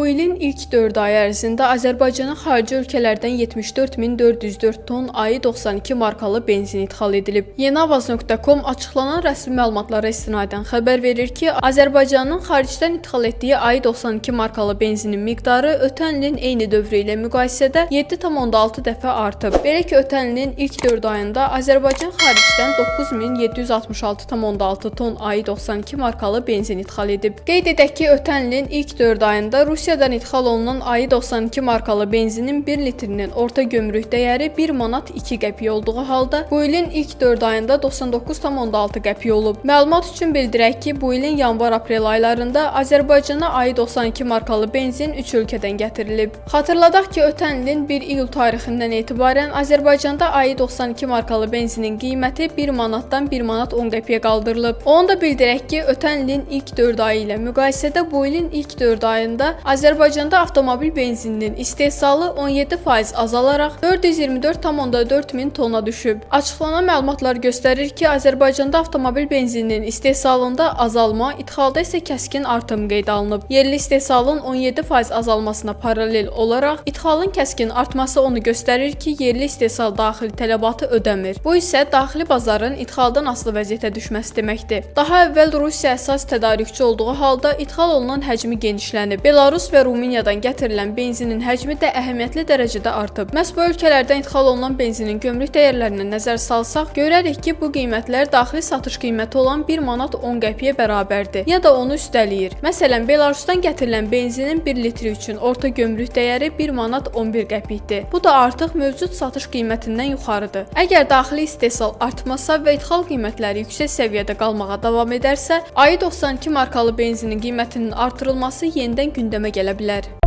Bu ilin ilk 4 ay ərzində Azərbaycana xarici ölkələrdən 74.404 ton AI-92 markalı benzin ixal edilib. Yenavaz.com açıqlanan rəsmi məlumatlara istinadən xəbər verir ki, Azərbaycanın xaricdən ixal etdiyi AI-92 markalı benzinin miqdarı ötən ilin eyni dövrü ilə müqayisədə 7,6 dəfə artıb. Belə ki, ötən ilin ilk 4 ayında Azərbaycan xaricdən 9766,6 ton AI-92 markalı benzin ixal edib. Qeyd edək ki, ötən ilin ilk 4 ayında Rusiyadan ixal olunan AI-92 markalı benzinin 1 litrinin orta gömrük dəyəri 1 manat 2 qəpik olduğu halda, bu ilin ilk 4 ayında 99,6 qəpik olub. Məlumat üçün bildirək ki, bu ilin yanvar-aprel aylarında Azərbaycana AI-92 markalı benzin 3 ölkədən gətirilib. Xatırladaq ki, ötən ilin 1 iyul tarixindən etibarən Azərbaycanda AI-92 markalı benzinin qiyməti 1 manatdan 1 manat 10 qəpiyə qaldırılıb. Onu da bildirək ki, ötən ilin ilk 4 ayı ilə müqayisədə bu ilin ilk 4 ayında Azərbaycanda avtomobil benzininin istehsalı 17% azalaraq 424,4 min tona düşüb. Açıqlanan məlumatlar göstərir ki, Azərbaycanda avtomobil benzininin istehsalında azalma, ixalda isə kəskin artım qeydə alınıb. Yerli istehsalın 17% azalmasına paralel olaraq ixalın kəskin artması onu göstərir ki, yerli istehsal daxili tələbatı ödəmir. Bu isə daxili bazarın ixaldan asılı vəziyyətə düşməsi deməkdir. Daha əvvəl Rusiya əsas tədarükçü olduğu halda ixal olunan həcmi genişlənib. Belarus və Rumıniyadan gətirilən benzinin həcmi də əhəmiyyətli dərəcədə artıb. Məhz bu ölkələrdən ixal olunan benzinin gömrük dəyərlərinə nəzər salsaq, görərik ki, bu qiymətlər daxili satış qiyməti olan 1 manat 10 qəpiyə bərabərdir, ya da onu üstələyir. Məsələn, Belarusdan gətirilən benzinin 1 litri üçün orta gömrük dəyəri 1 manat 11 qəpikdir. Bu da artıq mövcud satış qiymətindən yuxarıdır. Əgər daxili istehsal artmasa və ixal qiymətləri yüksək səviyyədə qalmağa davam edərsə, AI-92 markalı benzinin qiymətinin artırılması yenidən gündəmə gələ bilər.